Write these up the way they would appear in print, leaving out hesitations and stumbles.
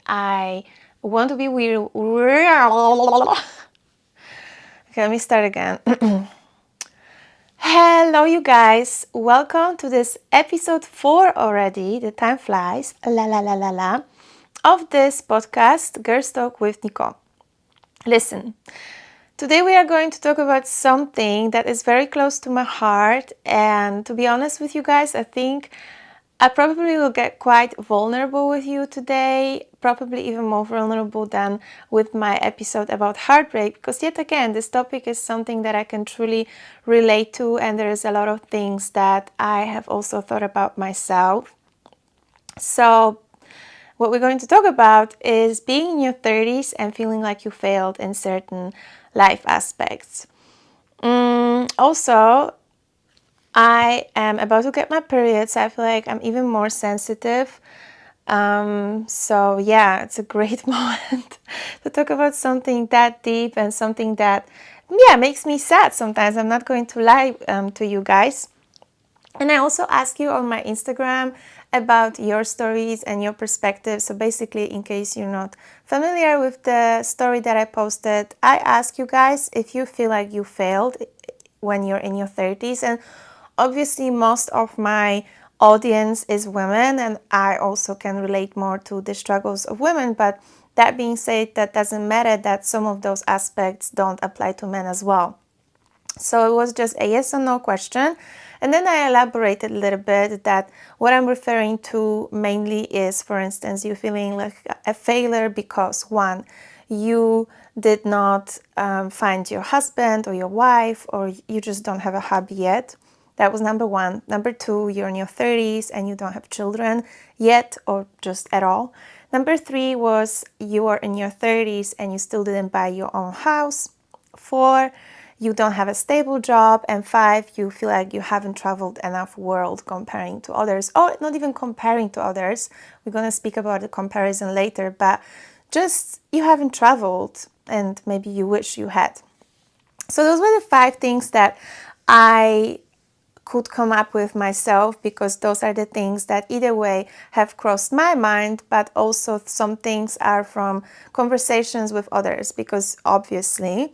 I want to be weird. Okay, let me start again. Hello, you guys. Welcome to this episode 4 already. The time flies. La la la la la. Of this podcast, Girls Talk with Nicole. Listen, today we are going to talk about something that is very close to my heart. And to be honest with you guys, I think I probably will get quite vulnerable with you today, probably even more vulnerable than with my episode about heartbreak, because yet again, this topic is something that I can truly relate to, and there is a lot of things that I have also thought about myself. So, what we're going to talk about is being in your 30s and feeling like you failed in certain life aspects. Also, I am about to get my period, so I feel like I'm even more sensitive. So yeah, it's a great moment to talk about something that deep and something that, makes me sad sometimes. I'm not going to lie to you guys. And I also ask you on my Instagram about your stories and your perspectives. So basically, in case you're not familiar with the story that I posted, I ask you guys if you feel like you failed when you're in your 30s. And obviously, most of my audience is women, and I also can relate more to the struggles of women. But that being said, that doesn't matter that some of those aspects don't apply to men as well. So it was just a yes or no question. And then I elaborated a little bit that what I'm referring to mainly is, for instance, you feeling like a failure because one, you did not find your husband or your wife, or you just don't have a hubby yet. That was number one. Number two, you're in your 30s and you don't have children yet or just at all. Number three was you are in your 30s and you still didn't buy your own house. Four, you don't have a stable job. And five, you feel like you haven't traveled enough world comparing to others. Or not even comparing to others. We're going to speak about the comparison later, but just you haven't traveled and maybe you wish you had. So those were the 5 things that I could come up with myself, because those are the things that either way have crossed my mind, but also some things are from conversations with others, because obviously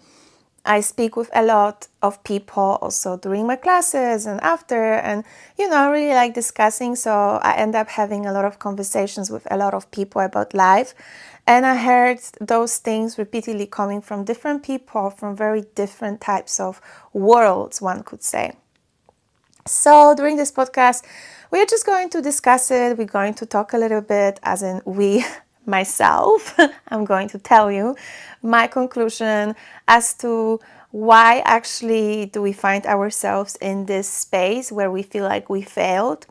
I speak with a lot of people also during my classes and after, and I really like discussing, so I end up having a lot of conversations with a lot of people about life. And I heard those things repeatedly coming from different people from very different types of worlds, one could say. So during this podcast, we're just going to discuss it. We're going to talk a little bit, as in we, myself. I'm going to tell you my conclusion as to why actually do we find ourselves in this space where we feel like we failed.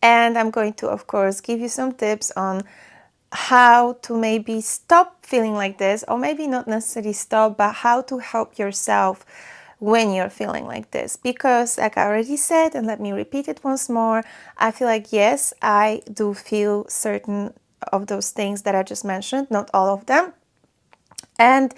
And I'm going to, of course, give you some tips on how to maybe stop feeling like this, or maybe not necessarily stop, but how to help yourself when you're feeling like this. Because like I already said, and let me repeat it once more, I feel like, yes, I do feel certain of those things that I just mentioned, not all of them. And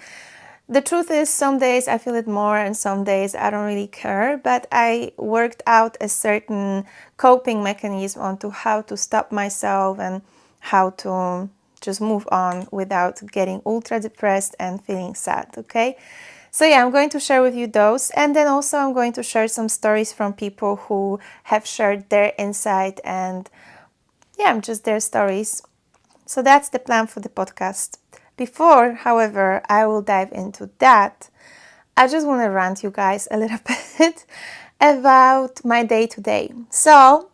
the truth is, some days I feel it more and some days I don't really care, but I worked out a certain coping mechanism onto how to stop myself and how to just move on without getting ultra depressed and feeling sad, okay? So yeah, I'm going to share with you those, and then also I'm going to share some stories from people who have shared their insight and just their stories. So that's the plan for the podcast. Before, however, I will dive into that, I just want to rant you guys a little bit about my day-to-day. So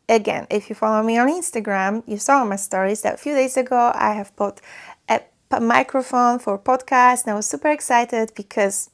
again, if you follow me on Instagram, you saw my stories that a few days ago I have bought a microphone for podcast, and I was super excited because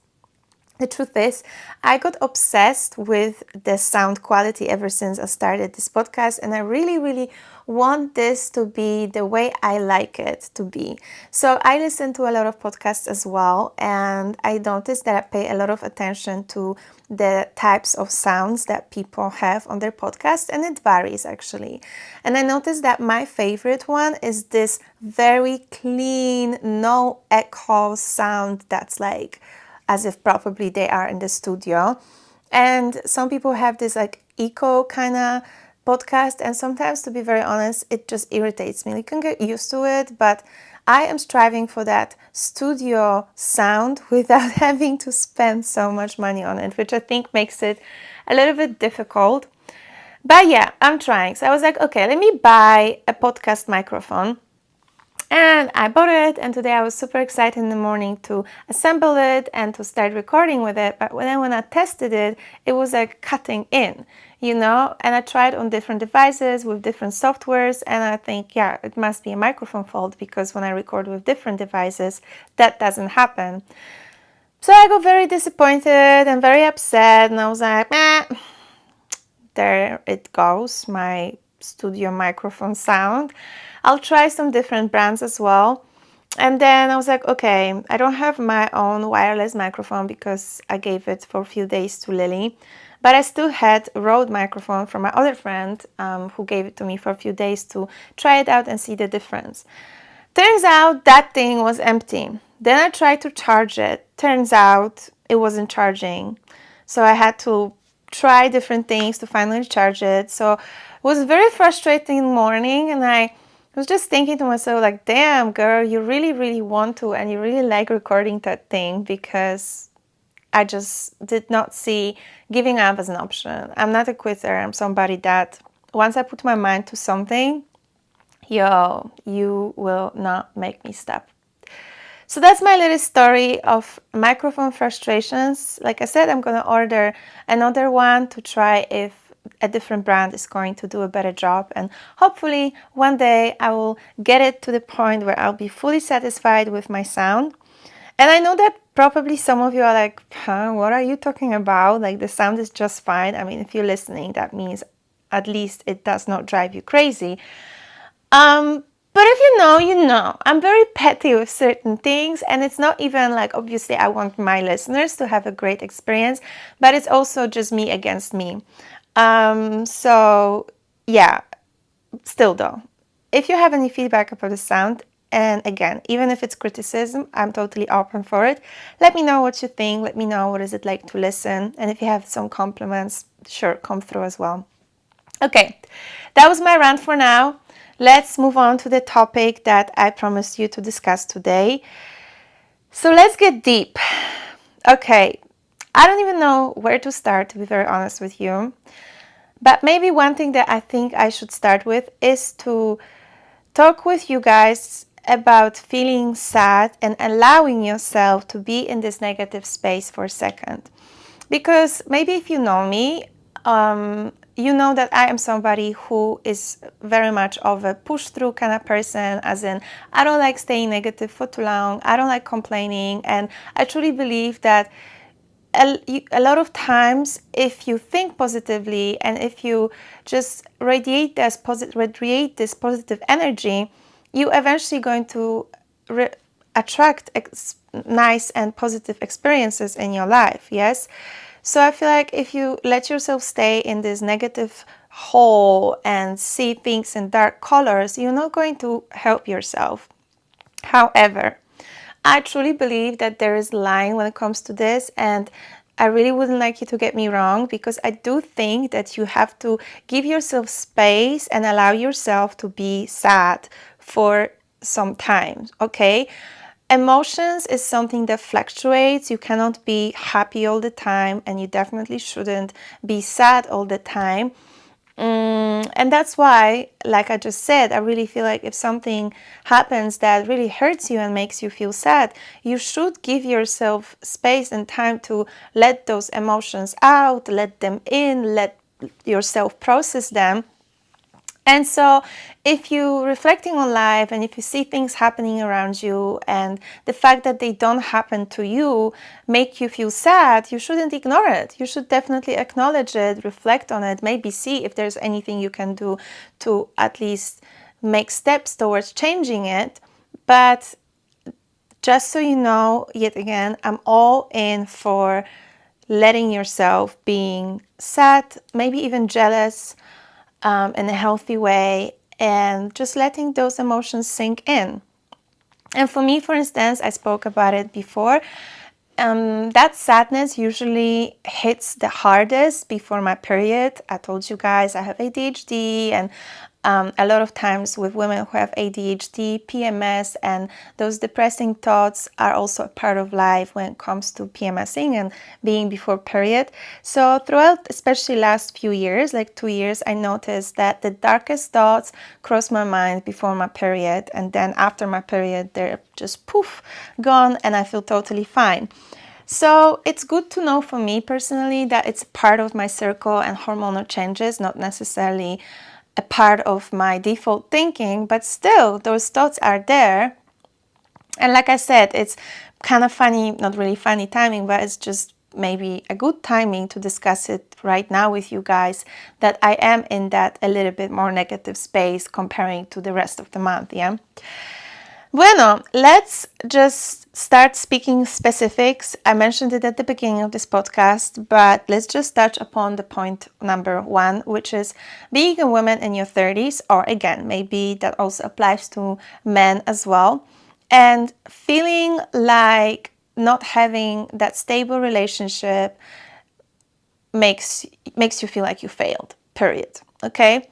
the truth is, I got obsessed with the sound quality ever since I started this podcast, and I really, really want this to be the way I like it to be. So I listen to a lot of podcasts as well, and I noticed that I pay a lot of attention to the types of sounds that people have on their podcast, and it varies actually. And I noticed that my favorite one is this very clean, no echo sound that's like as if probably they are in the studio. And some people have this like eco kind of podcast, and sometimes, to be very honest, it just irritates me. You can get used to it, but I am striving for that studio sound without having to spend so much money on it, which I think makes it a little bit difficult. But yeah, I'm trying. So I was like, okay, let me buy a podcast microphone. And I bought it, and today I was super excited in the morning to assemble it and to start recording with it. But when I tested it, it was like cutting in, and I tried on different devices with different softwares, and I think, yeah, it must be a microphone fault, because when I record with different devices, that doesn't happen. So I got very disappointed and very upset, and I was like, there it goes, my studio microphone sound. I'll try some different brands as well. And then I was like, okay, I don't have my own wireless microphone because I gave it for a few days to Lily. But I still had a Rode microphone from my other friend who gave it to me for a few days to try it out and see the difference. Turns out that thing was empty. Then I tried to charge it. Turns out it wasn't charging. So I had to try different things to finally charge it. So it was a very frustrating morning, and I was just thinking to myself, like, damn, girl, you really, really want to, and you really like recording that thing, because I just did not see giving up as an option. I'm not a quitter. I'm somebody that once I put my mind to something, you will not make me stop. So that's my little story of microphone frustrations. Like I said, I'm going to order another one to try if a different brand is going to do a better job. And hopefully one day I will get it to the point where I'll be fully satisfied with my sound. And I know that probably some of you are like, what are you talking about? Like, the sound is just fine. I mean, if you're listening, that means at least it does not drive you crazy. But if you know, you know. I'm very petty with certain things, and it's not even like, obviously I want my listeners to have a great experience, but it's also just me against me. So yeah, still though, if you have any feedback about the sound, and again, even if it's criticism, I'm totally open for it. Let me know what you think. Let me know what is it like to listen. And if you have some compliments, sure, come through as well. Okay, that was my rant for now. Let's move on to the topic that I promised you to discuss today. So let's get deep. Okay, I don't even know where to start, to be very honest with you. But maybe one thing that I think I should start with is to talk with you guys about feeling sad and allowing yourself to be in this negative space for a second. Because maybe if you know me, you know that I am somebody who is very much of a push-through kind of person, as in, I don't like staying negative for too long, I don't like complaining, and I truly believe that a lot of times, if you think positively and if you just radiate this positive energy, you eventually going to attract nice and positive experiences in your life. Yes. So I feel like if you let yourself stay in this negative hole and see things in dark colors, you're not going to help yourself. However, I truly believe that there is a line when it comes to this, and I really wouldn't like you to get me wrong, because I do think that you have to give yourself space and allow yourself to be sad for some time, okay? Emotions is something that fluctuates. You cannot be happy all the time, and you definitely shouldn't be sad all the time. And that's why, like I just said, I really feel like if something happens that really hurts you and makes you feel sad, you should give yourself space and time to let those emotions out, let them in, let yourself process them. And so if you're reflecting on life and if you see things happening around you and the fact that they don't happen to you make you feel sad, you shouldn't ignore it. You should definitely acknowledge it, reflect on it, maybe see if there's anything you can do to at least make steps towards changing it. But just so you know, yet again, I'm all in for letting yourself being sad, maybe even jealous, in a healthy way, and just letting those emotions sink in. And for me, for instance, I spoke about it before, that sadness usually hits the hardest before my period. I told you guys I have ADHD, and a lot of times with women who have ADHD, PMS, and those depressing thoughts are also a part of life when it comes to PMSing and being before period. So throughout, especially last few years, like 2 years, I noticed that the darkest thoughts cross my mind before my period, and then after my period, they're just poof, gone, and I feel totally fine. So it's good to know for me personally that it's part of my circle and hormonal changes, not necessarily a part of my default thinking, but still those thoughts are there. And like I said, it's kind of funny, not really funny timing, but it's just maybe a good timing to discuss it right now with you guys, that I am in that a little bit more negative space comparing to the rest of the month, yeah? Bueno, let's just start speaking specifics. I mentioned it at the beginning of this podcast, but let's just touch upon the point number one, which is being a woman in your 30s, or again, maybe that also applies to men as well, and feeling like not having that stable relationship makes you feel like you failed, period. Okay?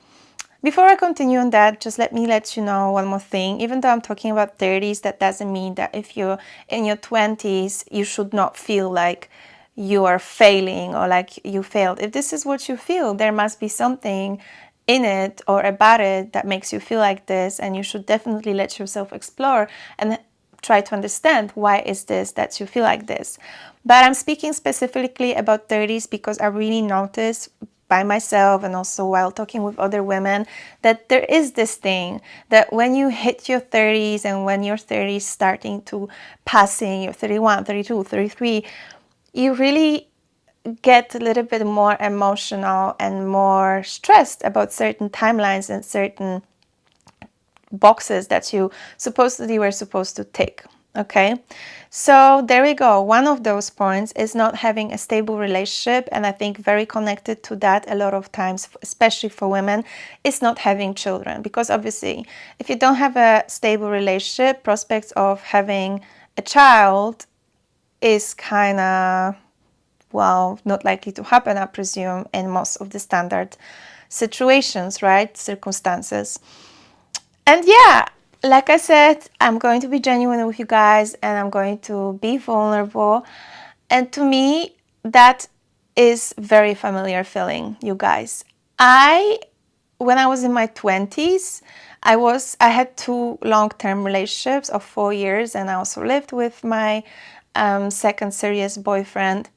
Before I continue on that, just let me let you know one more thing. Even though I'm talking about 30s, that doesn't mean that if you're in your 20s, you should not feel like you are failing or like you failed. If this is what you feel, there must be something in it or about it that makes you feel like this, and you should definitely let yourself explore and try to understand why is this that you feel like this. But I'm speaking specifically about 30s because I really noticed by myself and also while talking with other women that there is this thing that when you hit your 30s and when your 30s starting to passing your 31, 32, 33, you really get a little bit more emotional and more stressed about certain timelines and certain boxes that you supposedly were supposed to tick. Okay, so there we go. One of those points is not having a stable relationship, and I think very connected to that a lot of times, especially for women, is not having children. Because obviously, if you don't have a stable relationship, prospects of having a child is kind of, well, not likely to happen, I presume, in most of the standard situations, right? Circumstances. And yeah, like I said, I'm going to be genuine with you guys and I'm going to be vulnerable. And to me, that is very familiar feeling, you guys. When I was in my 20s, I had 2 long-term relationships of 4 years, and I also lived with my second serious boyfriend.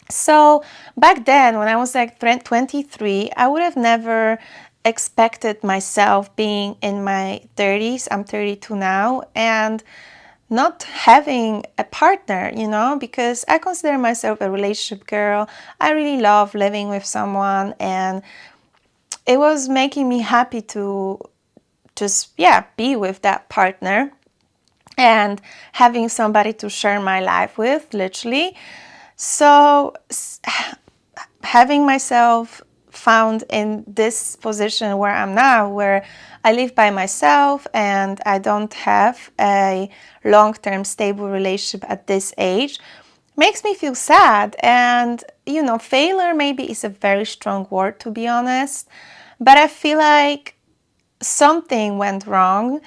So back then, when I was like 23, I would have never expected myself being in my 30s. I'm 32 now, and not having a partner, because I consider myself a relationship girl. I really love living with someone, and it was making me happy to just, be with that partner and having somebody to share my life with, literally. So having myself found in this position where I'm now, where I live by myself and I don't have a long-term stable relationship at this age, makes me feel sad. And, failure maybe is a very strong word, to be honest, but I feel like something went wrong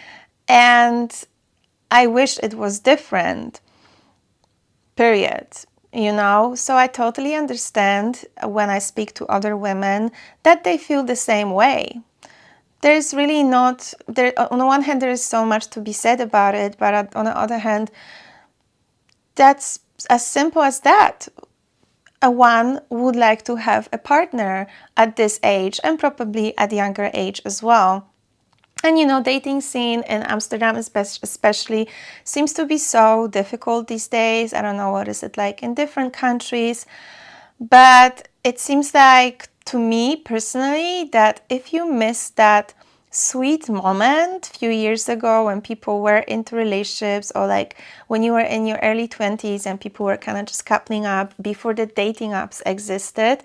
and I wish it was different, period. So I totally understand when I speak to other women that they feel the same way. There's really not, on the one hand, there is so much to be said about it, but on the other hand, that's as simple as that. One would like to have a partner at this age and probably at a younger age as well. And dating scene in Amsterdam especially seems to be so difficult these days. I don't know what is it like in different countries, but it seems like, to me personally, that if you miss that sweet moment a few years ago when people were into relationships, or like when you were in your early 20s and people were kind of just coupling up before the dating apps existed,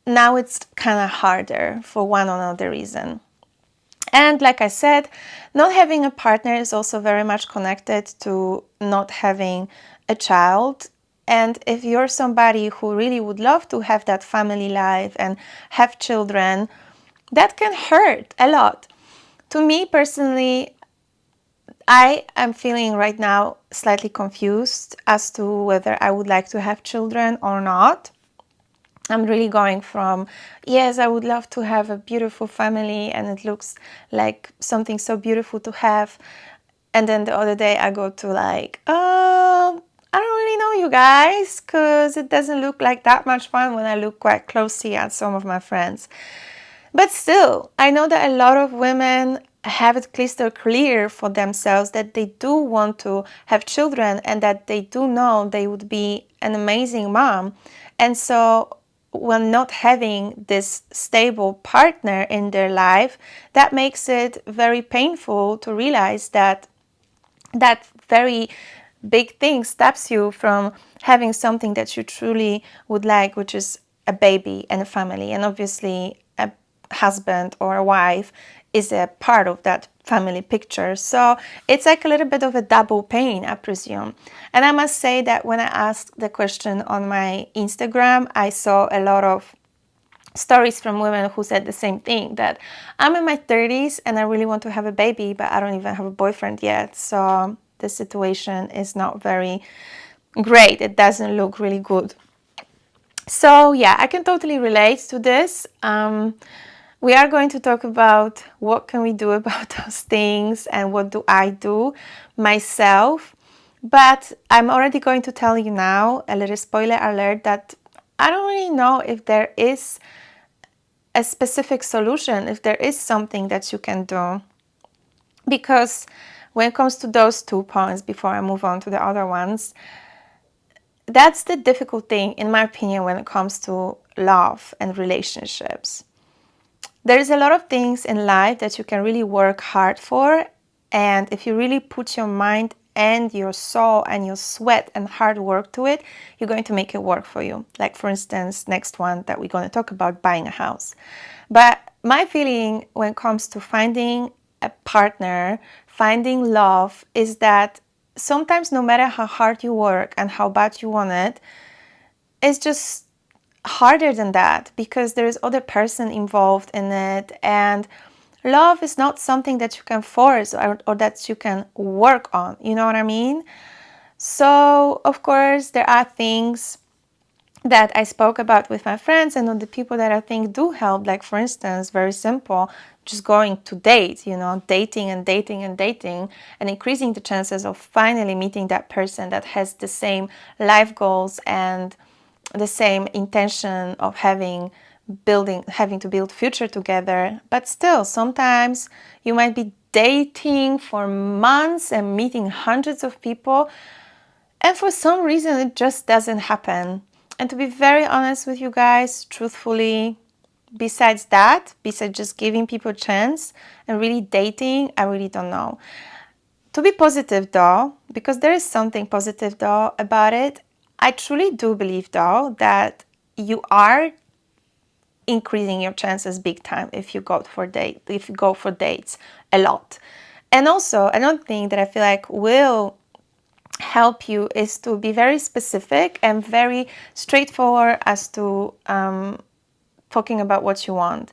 now it's kind of harder for one or another reason. And like I said, not having a partner is also very much connected to not having a child. And if you're somebody who really would love to have that family life and have children, that can hurt a lot. To me personally, I am feeling right now slightly confused as to whether I would like to have children or not. I'm really going from, yes, I would love to have a beautiful family and it looks like something so beautiful to have. And then the other day I go to like, I don't really know you guys, because it doesn't look like that much fun when I look quite closely at some of my friends. But still, I know that a lot of women have it crystal clear for themselves that they do want to have children and that they do know they would be an amazing mom. And so when not having this stable partner in their life, that makes it very painful to realize that that very big thing stops you from having something that you truly would like, which is a baby and a family. And obviously a husband or a wife is a part of that family picture. So it's like a little bit of a double pain, I presume. And I must say that when I asked the question on my Instagram, I saw a lot of stories from women who said the same thing, that I'm in my 30s and I really want to have a baby, but I don't even have a boyfriend yet. So the situation is not very great. It doesn't look really good. So yeah, I can totally relate to this. We are going to talk about what can we do about those things and what do I do myself. But I'm already going to tell you now, a little spoiler alert, that I don't really know if there is a specific solution, if there is something that you can do. Because when it comes to those 2 points, before I move on to the other ones, that's the difficult thing, in my opinion, when it comes to love and relationships. There's a lot of things in life that you can really work hard for, and if you really put your mind and your soul and your sweat and hard work to it, you're going to make it work for you. Like, for instance, next one that we're going to talk about, buying a house. But my feeling when it comes to finding a partner, finding love, is that sometimes no matter how hard you work and how bad you want it, it's just harder than that, because there is other person involved in it, and love is not something that you can force or that you can work on, you know what I mean? So of course there are things that I spoke about with my friends and the people that I think do help, like for instance, very simple, just going to date, dating and dating and dating, and increasing the chances of finally meeting that person that has the same life goals and the same intention of having to build future together. But still, sometimes you might be dating for months and meeting hundreds of people, and for some reason it just doesn't happen. And to be very honest with you guys, truthfully, besides just giving people a chance and really dating, I really don't know. To be positive though, because there is something positive though about it, I truly do believe though that you are increasing your chances big time if you go for dates a lot. And also another thing that I feel like will help you is to be very specific and very straightforward as to talking about what you want.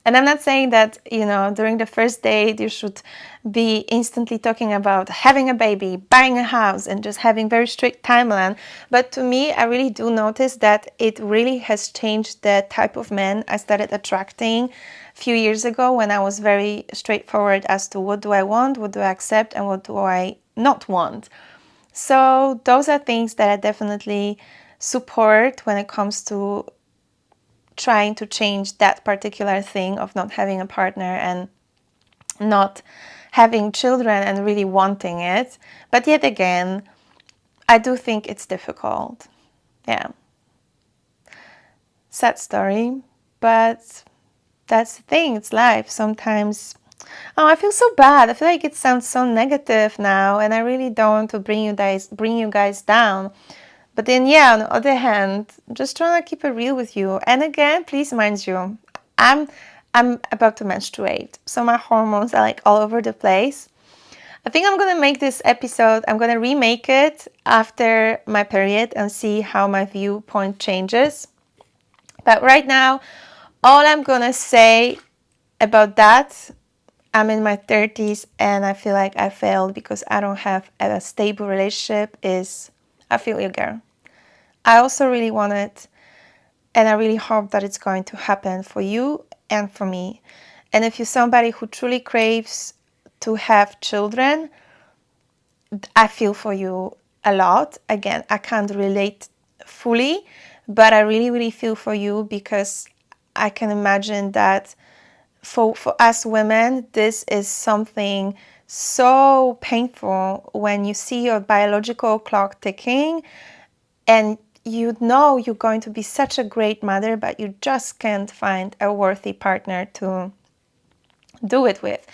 And I'm not saying that, during the first date you should be instantly talking about having a baby, buying a house, and just having very strict timeline. But to me, I really do notice that it really has changed the type of men I started attracting a few years ago, when I was very straightforward as to what do I want, what do I accept, and what do I not want. So those are things that I definitely support when it comes to trying to change that particular thing of not having a partner and not having children and really wanting it. But yet again, I do think it's difficult. Yeah. Sad story, but that's the thing. It's life. Sometimes, I feel so bad. I feel like it sounds so negative now, and I really don't want to bring you guys down. But then, yeah, on the other hand, I'm just trying to keep it real with you. And again, please mind you, I'm about to menstruate, so my hormones are like all over the place. I think I'm gonna make this episode, I'm gonna remake it after my period and see how my viewpoint changes. But right now, all I'm gonna say about that, I'm in my 30s and I feel like I failed because I don't have a stable relationship, is I feel you, girl. I also really want it, and I really hope that it's going to happen for you and for me. And if you're somebody who truly craves to have children, I feel for you a lot. Again, I can't relate fully, but I really, really feel for you, because I can imagine that for us women, this is something so painful when you see your biological clock ticking and you know you're going to be such a great mother, but you just can't find a worthy partner to do it with.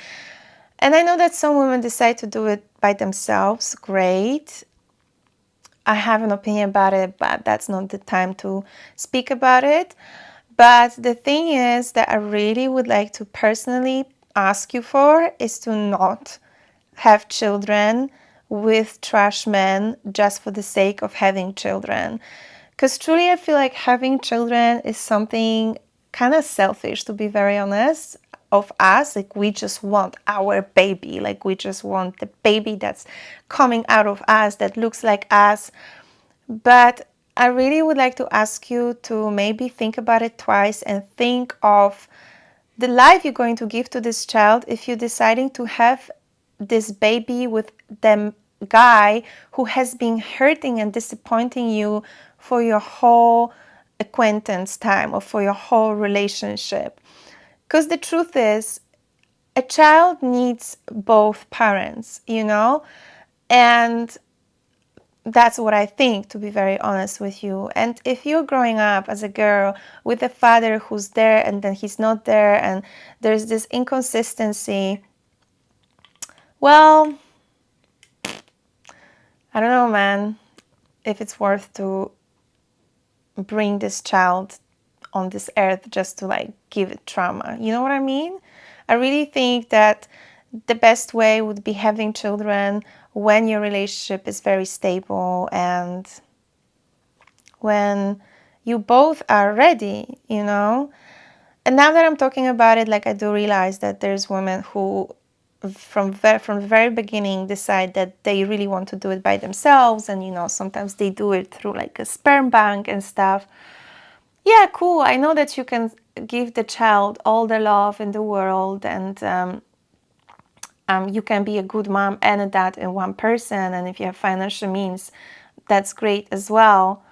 And I know that some women decide to do it by themselves. Great. I have an opinion about it, but that's not the time to speak about it. But the thing is that I really would like to personally ask you for is to not have children with trash men just for the sake of having children. Because truly, I feel like having children is something kind of selfish, to be very honest, of us. Like, we just want our baby. Like, we just want the baby that's coming out of us, that looks like us. But I really would like to ask you to maybe think about it twice and think of the life you're going to give to this child if you're deciding to have this baby with the guy who has been hurting and disappointing you for your whole acquaintance time or for your whole relationship. Because the truth is, a child needs both parents, you know? And that's what I think, to be very honest with you. And if you're growing up as a girl with a father who's there and then he's not there, and there's this inconsistency, well, I don't know, man, if it's worth to bring this child on this earth just to like give it trauma. You know what I mean? I really think that the best way would be having children when your relationship is very stable and when you both are ready, you know? And now that I'm talking about it, like, I do realize that there's women who from the very beginning decide that they really want to do it by themselves, and you know, sometimes they do it through like a sperm bank and stuff. Yeah, cool. I know that you can give the child all the love in the world, and you can be a good mom and a dad in one person, and if you have financial means, that's great as well.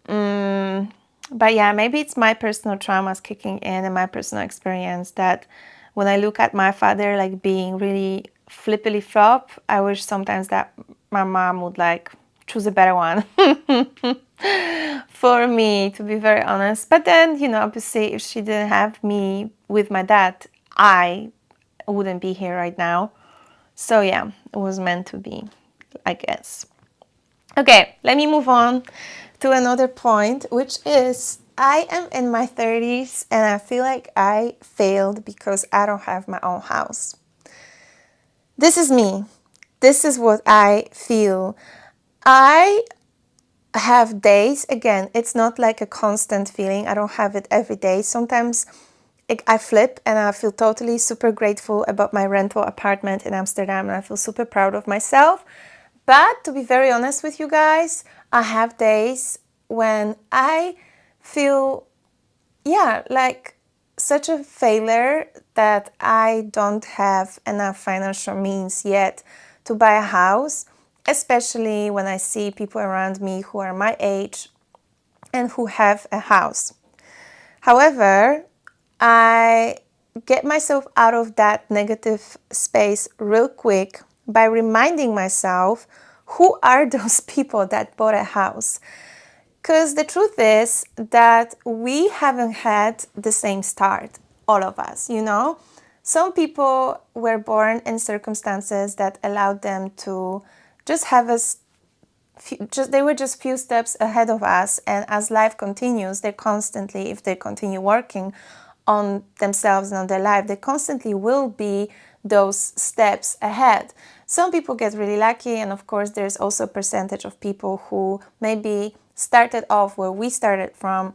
But yeah, maybe it's my personal traumas kicking in and my personal experience that when I look at my father like being really flippily flop, I wish sometimes that my mom would like choose a better one for me, to be very honest. But then, you know, obviously if she didn't have me with my dad, I wouldn't be here right now. So yeah, it was meant to be, I guess. Okay, let me move on to another point, which is I am in my 30s and I feel like I failed because I don't have my own house. This is me. This is what I feel. I have days, again, it's not like a constant feeling. I don't have it every day. Sometimes I flip and I feel totally super grateful about my rental apartment in Amsterdam and I feel super proud of myself. But to be very honest with you guys, I have days when I feel, yeah, like such a failure that I don't have enough financial means yet to buy a house, especially when I see people around me who are my age and who have a house. However, I get myself out of that negative space real quick by reminding myself who are those people that bought a house. Because the truth is that we haven't had the same start, all of us, you know? Some people were born in circumstances that allowed them to just have us, they were just few steps ahead of us, and as life continues, they're constantly, if they continue working on themselves and on their life, they constantly will be those steps ahead. Some people get really lucky, and of course there's also a percentage of people who maybe started off where we started from,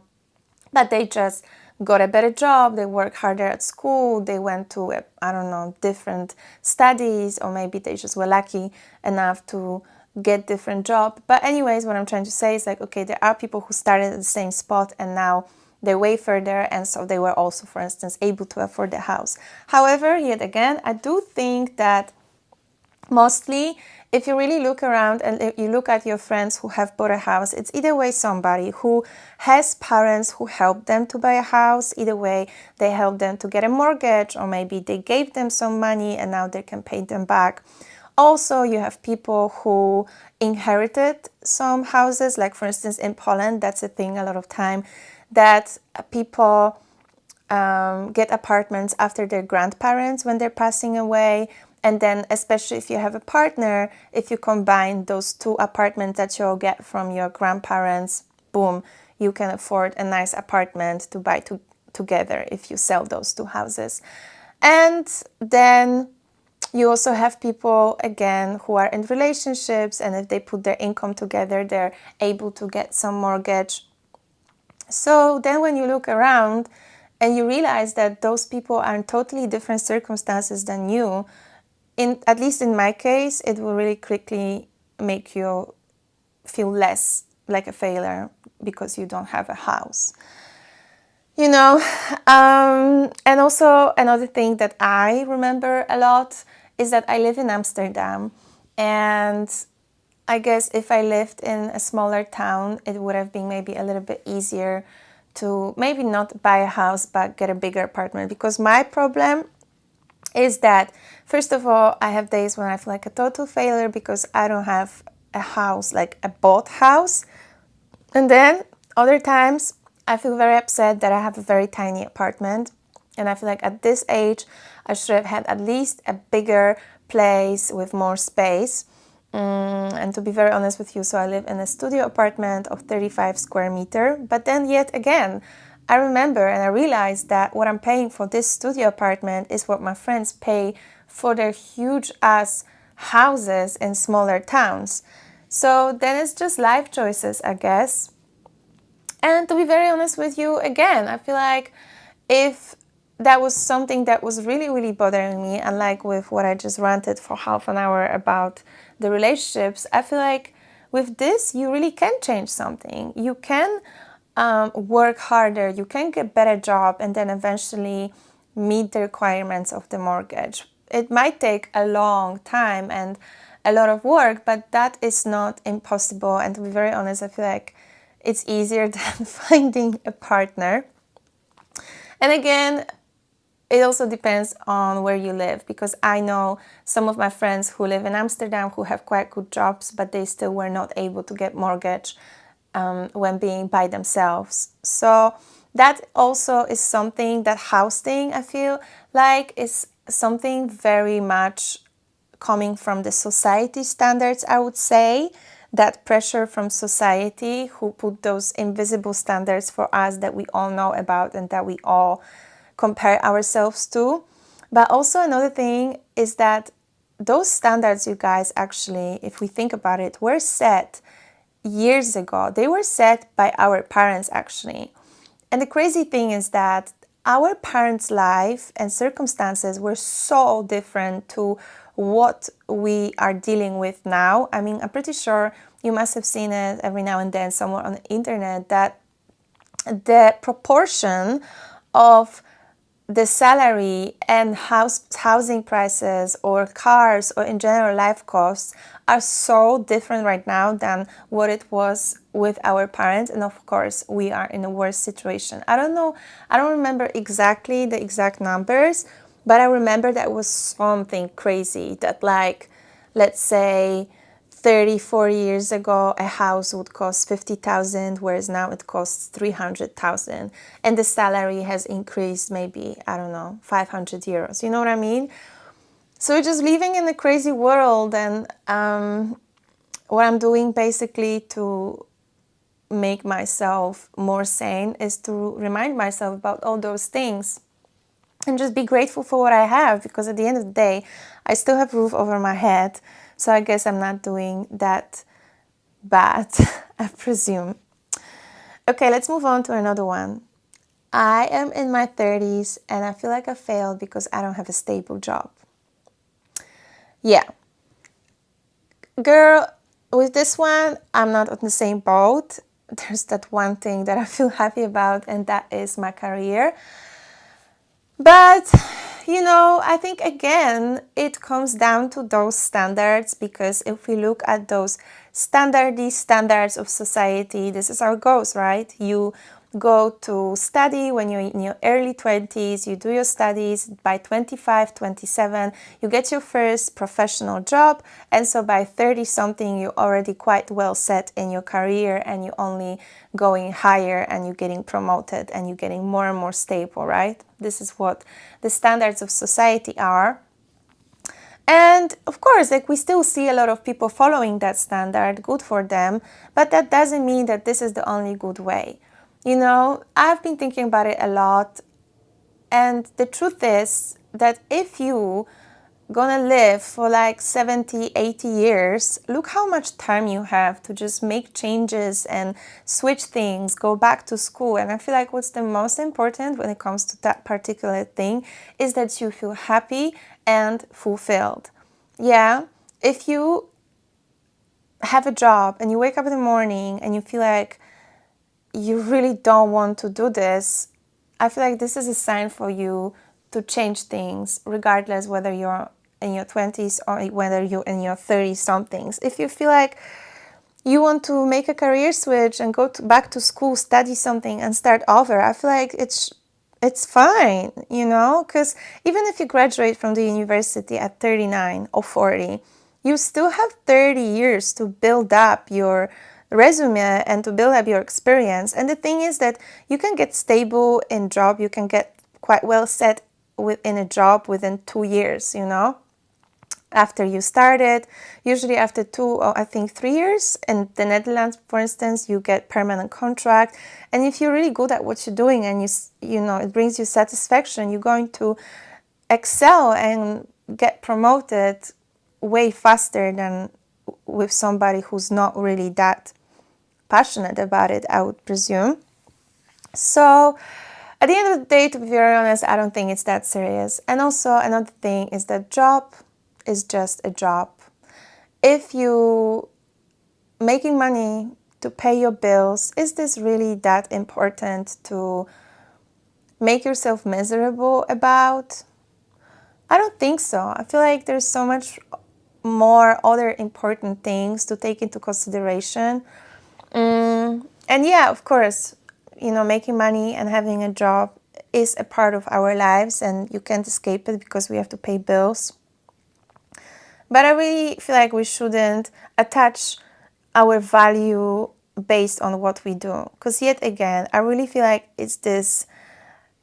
but they just got a better job, they work harder at school, they went to, I don't know, different studies, or maybe they just were lucky enough to get different job. But anyways, what I'm trying to say is like, okay, there are people who started at the same spot and now they're way further, and so they were also, for instance, able to afford the house. However, yet again, I do think that mostly, if you really look around and if you look at your friends who have bought a house, it's either way somebody who has parents who helped them to buy a house. Either way, they helped them to get a mortgage, or maybe they gave them some money and now they can pay them back. Also, you have people who inherited some houses, like for instance in Poland, that's a thing a lot of time, that people get apartments after their grandparents when they're passing away. And then especially if you have a partner, if you combine those two apartments that you'll get from your grandparents, boom, you can afford a nice apartment to buy together if you sell those two houses. And then you also have people, again, who are in relationships, and if they put their income together, they're able to get some mortgage. So then when you look around and you realize that those people are in totally different circumstances than you, at least in my case, it will really quickly make you feel less like a failure because you don't have a house. You know, and also another thing that I remember a lot is that I live in Amsterdam, and I guess if I lived in a smaller town, it would have been maybe a little bit easier to maybe not buy a house but get a bigger apartment, because my problem is that, first of all, I have days when I feel like a total failure because I don't have a house, like a bought house. And then other times I feel very upset that I have a very tiny apartment, and I feel like at this age I should have had at least a bigger place with more space. And to be very honest with you, so I live in a studio apartment of 35 square meter. But then yet again, I remember and I realized that what I'm paying for this studio apartment is what my friends pay for their huge ass houses in smaller towns. So then it's just life choices, I guess. And to be very honest with you, again, I feel like if that was something that was really, really bothering me, and like with what I just ranted for half an hour about the relationships, I feel like with this, you really can change something. You can work harder, you can get better job, and then eventually meet the requirements of the mortgage. It might take a long time and a lot of work, but that is not impossible. And to be very honest, I feel like it's easier than finding a partner. And again, it also depends on where you live, because I know some of my friends who live in Amsterdam who have quite good jobs, but they still were not able to get mortgage when being by themselves. So that also is something, that house thing, I feel like is something very much coming from the society standards, I would say. That pressure from society who put those invisible standards for us that we all know about and that we all compare ourselves to. But also another thing is that those standards, you guys, actually, if we think about it, were set years ago. They were set by our parents, actually. And the crazy thing is that our parents' life and circumstances were so different to what we are dealing with now. I mean, I'm pretty sure you must have seen it every now and then somewhere on the internet, that the proportion of the salary and housing prices or cars or in general life costs are so different right now than what it was with our parents. And of course, we are in a worse situation. I don't remember exactly the exact numbers, but I remember that was something crazy that, like, let's say 30, 40 years ago, a house would cost 50,000, whereas now it costs 300,000. And the salary has increased maybe, I don't know, 500 euros. You know what I mean? So we're just living in a crazy world. And what I'm doing basically to make myself more sane is to remind myself about all those things. and just be grateful for what I have, because at the end of the day, I still have roof over my head. So I guess I'm not doing that bad, I presume. Okay, let's move on to another one. I am in my 30s and I feel like I failed because I don't have a stable job. Yeah, girl, with this one, I'm not on the same boat. There's that one thing that I feel happy about, and that is my career. But, I think again, it comes down to those standards, because if we look at those standards of society, this is how it goes, right? You go to study when you're in your early 20s, you do your studies by 25, 27, you get your first professional job, and so by 30 something you're already quite well set in your career, and you're only going higher, and you're getting promoted, and you're getting more and more stable, right? This is what the standards of society are. And of course, we still see a lot of people following that standard, good for them, but that doesn't mean that this is the only good way. I've been thinking about it a lot, and the truth is that if you gonna live for like 70, 80 years, look how much time you have to just make changes and switch things, go back to school. And I feel like what's the most important when it comes to that particular thing is that you feel happy and fulfilled. Yeah, if you have a job and you wake up in the morning and you feel like you really don't want to do this, I feel like this is a sign for you to change things, regardless whether you're in your 20s or whether you're in your 30 somethings. If you feel like you want to make a career switch and go back to school, study something and start over, I feel like it's fine, because even if you graduate from the university at 39 or 40, you still have 30 years to build up your resume and to build up your experience. And the thing is that you can get stable in job, you can get quite well set in a job within 2 years, after you started. Usually after 2 or I think 3 years. In the Netherlands, for instance, you get permanent contract. And if you're really good at what you're doing and it brings you satisfaction, you're going to excel and get promoted way faster than with somebody who's not really that passionate about it, I would presume. So at the end of the day, to be very honest, I don't think it's that serious. And also another thing is that job is just a job. If you making money to pay your bills, is this really that important to make yourself miserable about? I don't think so. I feel like there's so much more other important things to take into consideration. And yeah, of course, making money and having a job is a part of our lives, and you can't escape it because we have to pay bills. But I really feel like we shouldn't attach our value based on what we do. Because yet again, I really feel like it's this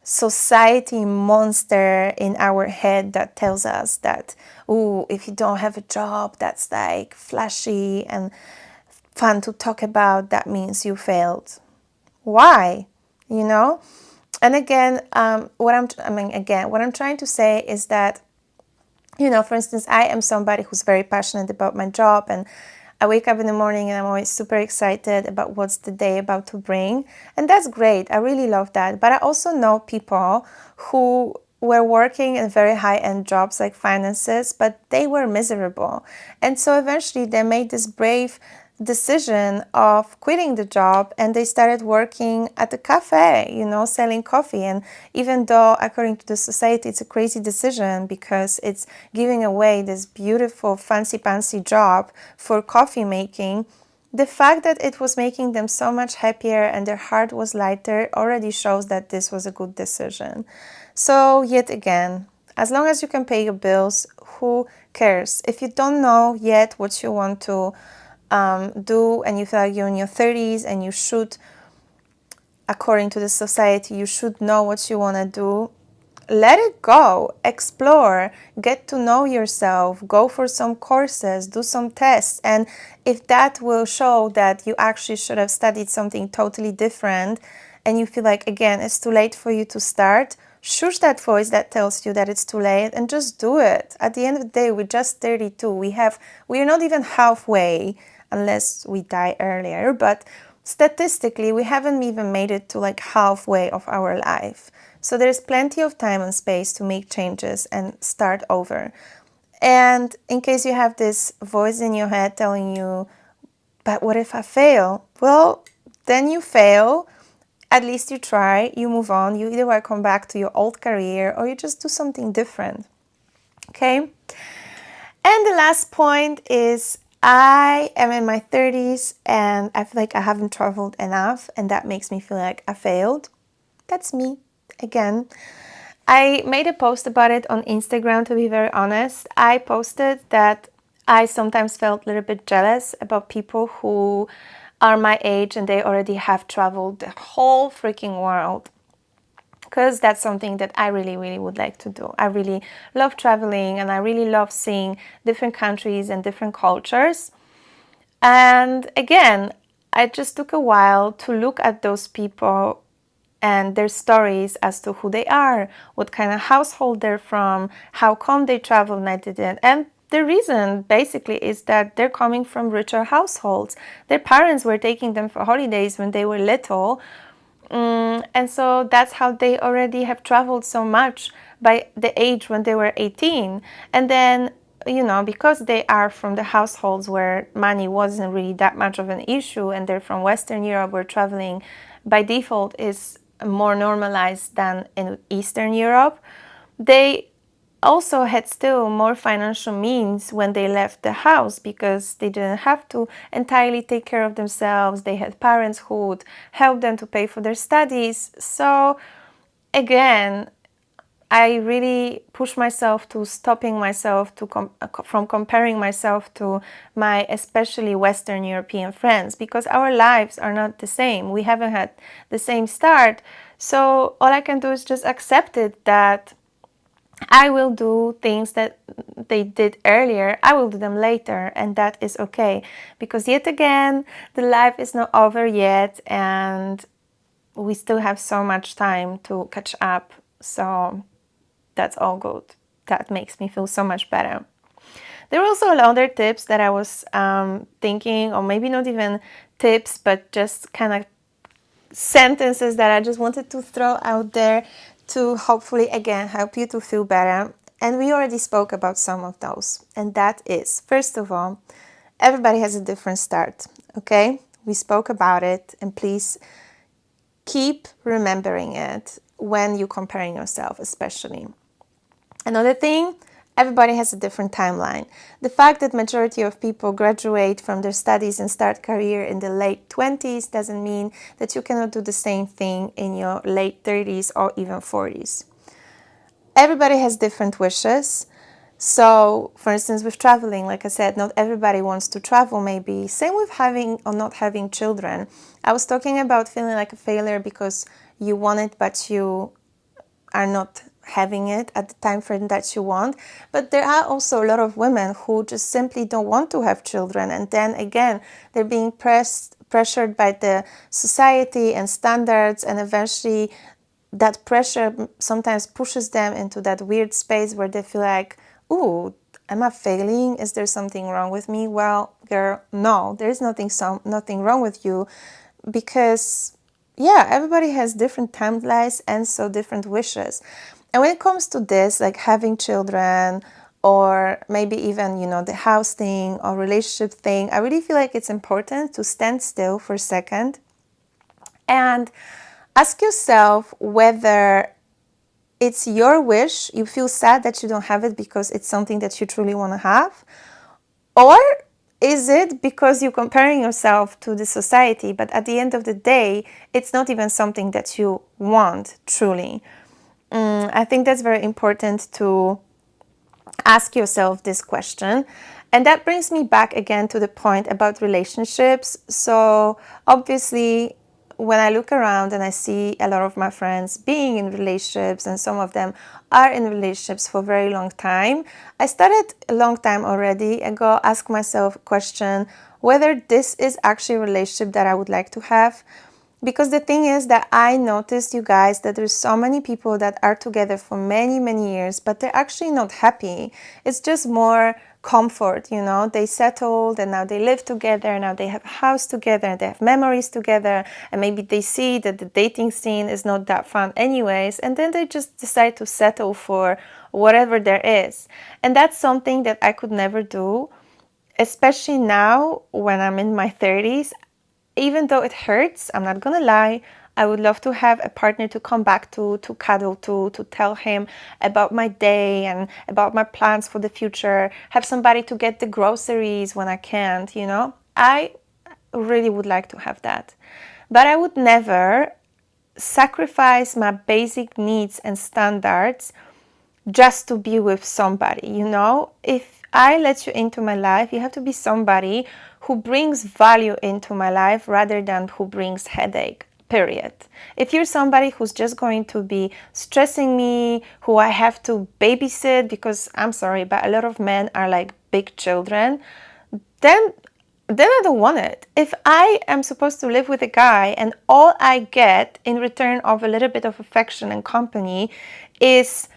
society monster in our head that tells us that, oh, if you don't have a job that's like flashy and fun to talk about, that means you failed. Why? And again, what I'm trying to say is that, for instance, I am somebody who's very passionate about my job, and I wake up in the morning and I'm always super excited about what's the day about to bring. And that's great. I really love that. But I also know people who were working in very high-end jobs like finances, but they were miserable. And so eventually they made this brave decision of quitting the job, and they started working at a cafe, selling coffee. And even though according to the society it's a crazy decision because it's giving away this beautiful fancy job for coffee making, the fact that it was making them so much happier and their heart was lighter already shows that this was a good decision. So yet again, as long as you can pay your bills, who cares? If you don't know yet what you want to do, and you feel like you're in your 30s and you should, according to the society, you should know what you want to do, let it go, explore, get to know yourself, go for some courses, do some tests. And if that will show that you actually should have studied something totally different and you feel like, again, it's too late for you to start, shush that voice that tells you that it's too late and just do it. At the end of the day, we're just 32. We're not even halfway unless we die earlier, but statistically, we haven't even made it to like halfway of our life. So there's plenty of time and space to make changes and start over. And in case you have this voice in your head telling you, but what if I fail? Well, then you fail. At least you try, you move on. You either welcome back to your old career or you just do something different. Okay? And the last point is I am in my 30s and I feel like I haven't traveled enough, and that makes me feel like I failed. That's me again. I made a post about it on Instagram, to be very honest. I posted that I sometimes felt a little bit jealous about people who are my age and they already have traveled the whole freaking world, because that's something that I really, really would like to do. I really love traveling and I really love seeing different countries and different cultures. And again, I just took a while to look at those people and their stories as to who they are, what kind of household they're from, how come they traveled and I didn't. And the reason basically is that they're coming from richer households. Their parents were taking them for holidays when they were little. And so that's how they already have traveled so much by the age when they were 18. And then, because they are from the households where money wasn't really that much of an issue and they're from Western Europe, where traveling by default is more normalized than in Eastern Europe, they also had still more financial means when they left the house because they didn't have to entirely take care of themselves. They had parents who would help them to pay for their studies. So again, I really push myself to stopping myself from comparing myself to my especially Western European friends, because our lives are not the same. We haven't had the same start. So all I can do is just accept it, that I will do things that they did earlier, I will do them later, and that is okay. Because yet again, the life is not over yet, and we still have so much time to catch up. So that's all good. That makes me feel so much better. There were also other tips that I was thinking, or maybe not even tips, but just kind of sentences that I just wanted to throw out there to hopefully, again, help you to feel better. And we already spoke about some of those. And that is, first of all, everybody has a different start, okay? We spoke about it, and please keep remembering it when you're comparing yourself, especially. Another thing, everybody has a different timeline. The fact that majority of people graduate from their studies and start career in the late 20s doesn't mean that you cannot do the same thing in your late 30s or even 40s. Everybody has different wishes. So, for instance, with traveling, like I said, not everybody wants to travel maybe. Same with having or not having children. I was talking about feeling like a failure because you want it, but you are not having it at the time frame that you want. But there are also a lot of women who just simply don't want to have children, and then again they're being pressured by the society and standards, and eventually that pressure sometimes pushes them into that weird space where they feel like, ooh, am I failing? Is there something wrong with me? Well, girl, no, there is nothing wrong with you, because everybody has different timelines and so different wishes. And when it comes to this, like having children, or maybe even, the house thing or relationship thing, I really feel like it's important to stand still for a second and ask yourself whether it's your wish, you feel sad that you don't have it because it's something that you truly want to have, or is it because you're comparing yourself to the society, but at the end of the day, it's not even something that you want truly. I think that's very important to ask yourself this question. And that brings me back again to the point about relationships. So obviously, when I look around and I see a lot of my friends being in relationships, and some of them are in relationships for a very long time, I started a long time already ago ask myself a question whether this is actually a relationship that I would like to have. Because the thing is that I noticed, you guys, that there's so many people that are together for many, many years, but they're actually not happy. It's just more comfort, you know. They settled and now they live together, now they have a house together and they have memories together, and maybe they see that the dating scene is not that fun anyways, and then they just decide to settle for whatever there is. And that's something that I could never do, especially now when I'm in my 30s. Even though it hurts, I'm not gonna lie, I would love to have a partner to come back to cuddle to tell him about my day and about my plans for the future, have somebody to get the groceries when I can't, you know? I really would like to have that. But I would never sacrifice my basic needs and standards just to be with somebody, you know? If I let you into my life, you have to be somebody who brings value into my life rather than who brings headache, period. If you're somebody who's just going to be stressing me, who I have to babysit, because I'm sorry, but a lot of men are like big children, then I don't want it. If I am supposed to live with a guy and all I get in return of a little bit of affection and company is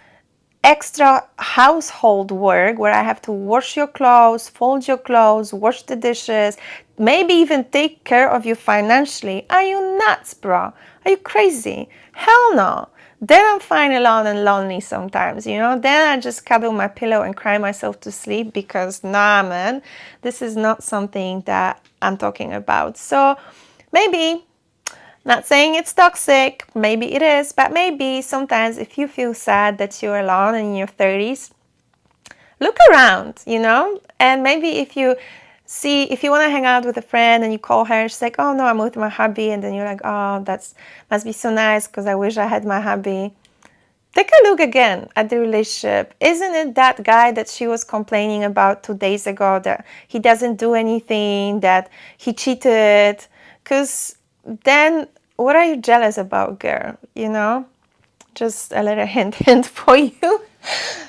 extra household work where I have to wash your clothes, fold your clothes, wash the dishes, maybe even take care of you financially. Are you nuts, bro? Are you crazy? Hell no. Then I'm fine alone and lonely sometimes, you know? Then I just cuddle my pillow and cry myself to sleep because, nah, man, this is not something that I'm talking about. So maybe, not saying it's toxic, maybe it is, but maybe sometimes if you feel sad that you're alone in your 30s, look around, you know? And maybe if you want to hang out with a friend and you call her, she's like, oh no, I'm with my hubby. And then you're like, oh, that must be so nice because I wish I had my hubby. Take a look again at the relationship. Isn't it that guy that she was complaining about 2 days ago, that he doesn't do anything, that he cheated? Because then what are you jealous about, girl? You know? Just a little hint for you.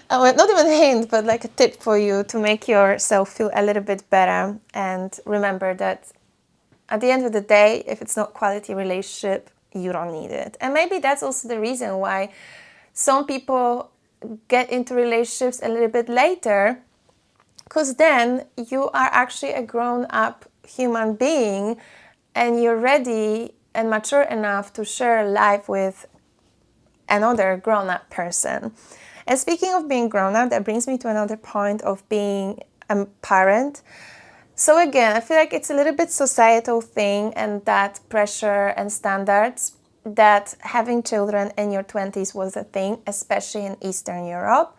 Well, not even a hint, but like a tip for you to make yourself feel a little bit better. And remember that at the end of the day, if it's not quality relationship, you don't need it. And maybe that's also the reason why some people get into relationships a little bit later, because then you are actually a grown-up human being and you're ready and mature enough to share life with another grown-up person. And speaking of being grown-up, that brings me to another point of being a parent. So again, I feel like it's a little bit societal thing and that pressure and standards that having children in your 20s was a thing, especially in Eastern Europe.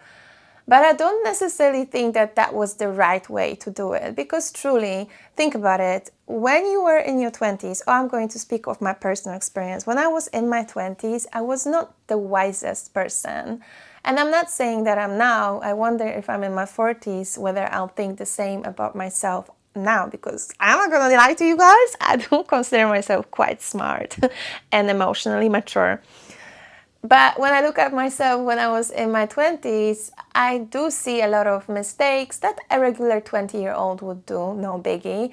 But I don't necessarily think that that was the right way to do it, because truly, think about it, when you were in your 20s, I'm going to speak of my personal experience. When I was in my 20s, I was not the wisest person. And I'm not saying that I'm now. I wonder if I'm in my 40s, whether I'll think the same about myself now, because I'm not gonna lie to you guys, I do consider myself quite smart and emotionally mature. But when I look at myself when I was in my 20s, I do see a lot of mistakes that a regular 20-year-old would do, no biggie.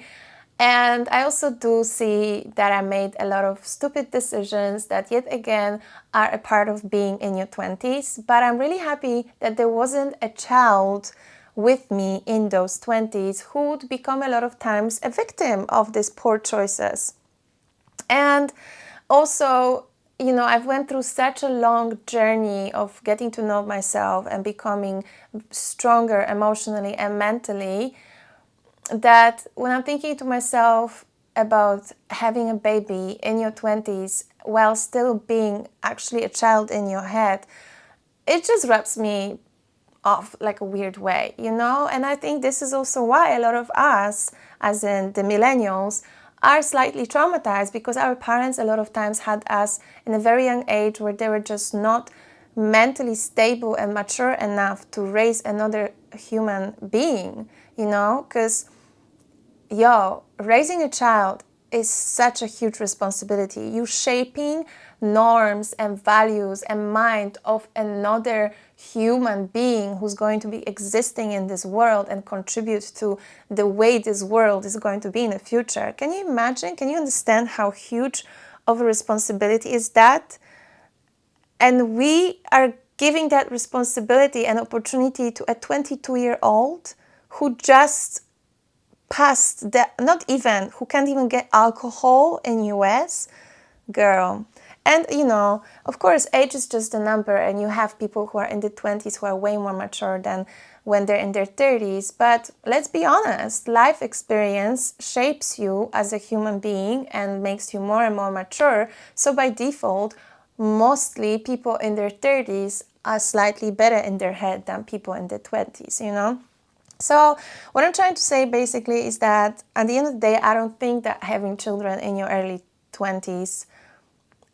And I also do see that I made a lot of stupid decisions that yet again are a part of being in your 20s. But I'm really happy that there wasn't a child with me in those 20s who would become a lot of times a victim of these poor choices. And also, you know, I've went through such a long journey of getting to know myself and becoming stronger emotionally and mentally, that when I'm thinking to myself about having a baby in your 20s while still being actually a child in your head, it just rubs me off like a weird way, you know? And I think this is also why a lot of us, as in the millennials, are slightly traumatized, because our parents a lot of times had us in a very young age where they were just not mentally stable and mature enough to raise another human being, you know? Because raising a child is such a huge responsibility. You shaping norms and values and mind of another human being who's going to be existing in this world and contribute to the way this world is going to be in the future. Can you imagine? Can you understand how huge of a responsibility is that, and we are giving that responsibility and opportunity to a 22-year-old who just passed that, not even, who can't even get alcohol in US. Girl. And of course, age is just a number, and you have people who are in the 20s who are way more mature than when they're in their 30s. But let's be honest, life experience shapes you as a human being and makes you more and more mature. So by default, mostly people in their 30s are slightly better in their head than people in their 20s, So what I'm trying to say basically is that at the end of the day, I don't think that having children in your early 20s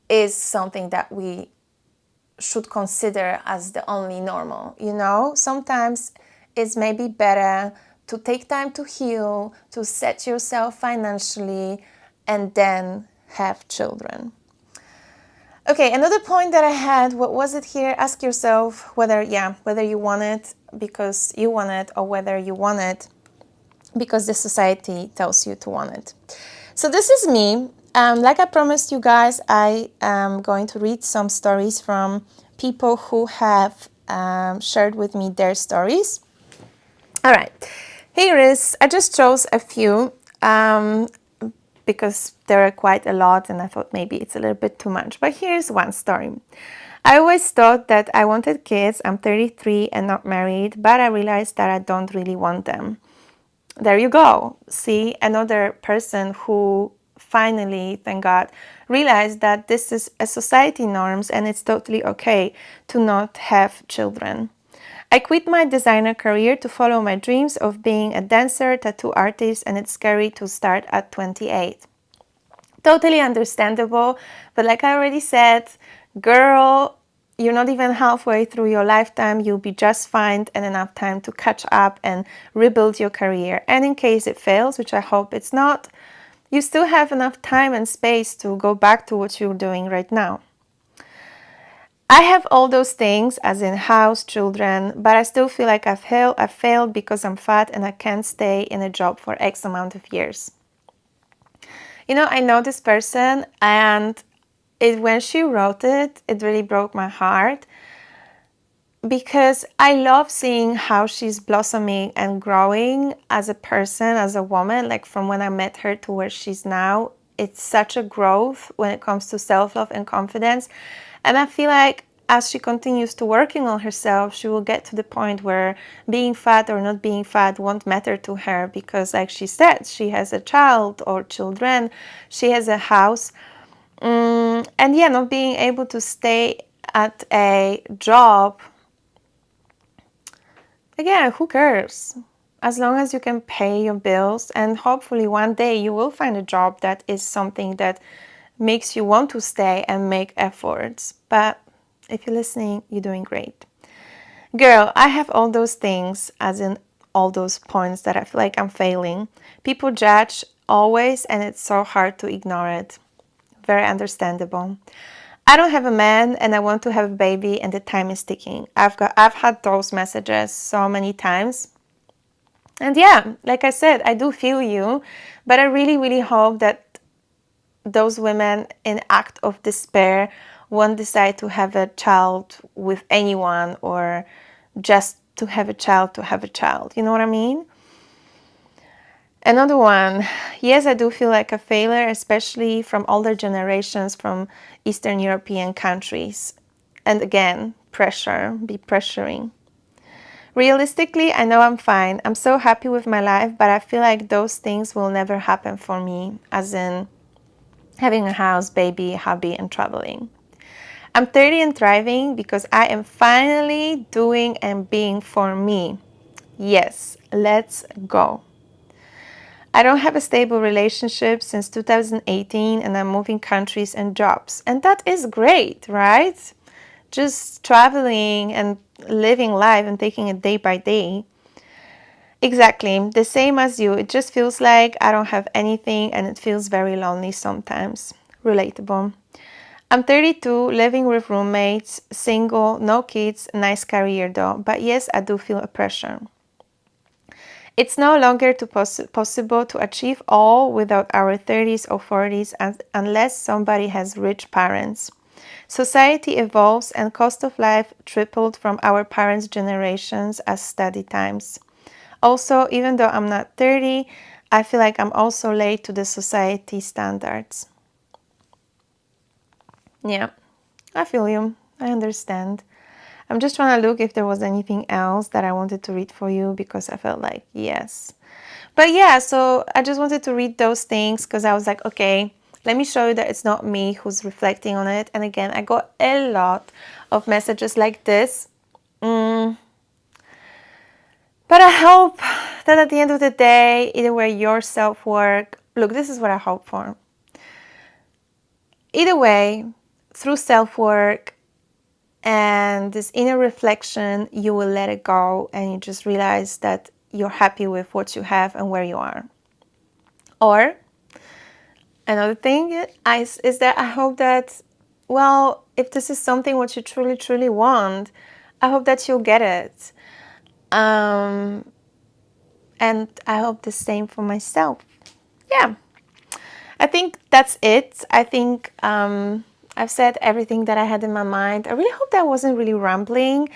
is something that we should consider as the only normal. Sometimes it's maybe better to take time to heal, to set yourself financially, and then have children. Okay, another point that I had, what was it here? Ask yourself whether you want it because you want it, or whether you want it because the society tells you to want it. So this is me. Like I promised you guys, I am going to read some stories from people who have shared with me their stories. All right, here is, I just chose a few because there are quite a lot and I thought maybe it's a little bit too much. But here's one story. I always thought that I wanted kids. I'm 33 and not married, but I realized that I don't really want them. There you go. See, another person who finally, thank God, realized that this is a society norms and it's totally okay to not have children. I quit my designer career to follow my dreams of being a dancer, tattoo artist, and it's scary to start at 28. Totally understandable, but like I already said, girl, you're not even halfway through your lifetime. You'll be just fine and enough time to catch up and rebuild your career. And in case it fails, which I hope it's not, you still have enough time and space to go back to what you're doing right now. I have all those things, as in house, children, but I still feel like I've failed because I'm fat and I can't stay in a job for X amount of years. I know this person, and when she wrote it, it really broke my heart because I love seeing how she's blossoming and growing as a person, as a woman, like from when I met her to where she's now. It's such a growth when it comes to self-love and confidence. And I feel like as she continues to working on herself, she will get to the point where being fat or not being fat won't matter to her because, like she said, she has a child or children, she has a house. And yeah, not being able to stay at a job, again, who cares? As long as you can pay your bills, and hopefully one day you will find a job that is something that makes you want to stay and make efforts. But if you're listening, you're doing great. Girl, I have all those things, as in all those points that I feel like I'm failing. People judge always, and it's so hard to ignore it. Very understandable. I don't have a man and I want to have a baby and the time is ticking. I've had those messages so many times. And yeah, like I said, I do feel you, but I really, really hope that those women in act of despair won't decide to have a child with anyone or just to have a child to have a child. You know what I mean? Another one, yes, I do feel like a failure, especially from older generations from Eastern European countries. And again, pressure, be pressuring. Realistically, I know I'm fine. I'm so happy with my life, but I feel like those things will never happen for me, as in having a house, baby, hobby, and traveling. I'm 30 and thriving because I am finally doing and being for me. Yes, let's go. I don't have a stable relationship since 2018 and I'm moving countries and jobs. And that is great, right? Just traveling and living life and taking it day by day. Exactly, the same as you. It just feels like I don't have anything and it feels very lonely sometimes. Relatable. I'm 32, living with roommates, single, no kids, nice career though. But yes, I do feel a pressure. It's no longer possible to achieve all without our 30s or 40s unless somebody has rich parents. Society evolves and cost of life tripled from our parents' generations as study times. Also, even though I'm not 30, I feel like I'm also late to the society standards. Yeah, I feel you. I understand. I'm just trying to look if there was anything else that I wanted to read for you because I felt like yes. But yeah, so I just wanted to read those things because I was like, okay, let me show you that it's not me who's reflecting on it. And again, I got a lot of messages like this. But I hope that at the end of the day, either way, your self-work, look, this is what I hope for. Either way, through self-work and this inner reflection, you will let it go and you just realize that you're happy with what you have and where you are. Or another thing is that I hope that, well, if this is something what you truly, truly want, I hope that you'll get it. And I hope the same for myself. Yeah, I think that's it. I think I've said everything that I had in my mind. I really hope that I wasn't really rambling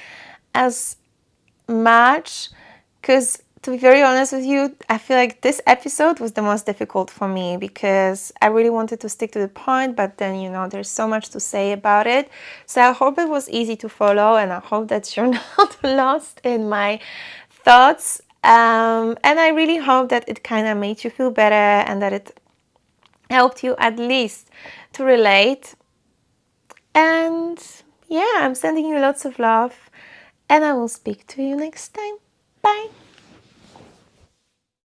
as much because, to be very honest with you, I feel like this episode was the most difficult for me because I really wanted to stick to the point, but then, you know, there's so much to say about it. So I hope it was easy to follow and I hope that you're not lost in my thoughts. And I really hope that it kind of made you feel better and that it helped you at least to relate. And yeah, I'm sending you lots of love and I will speak to you next time. Bye.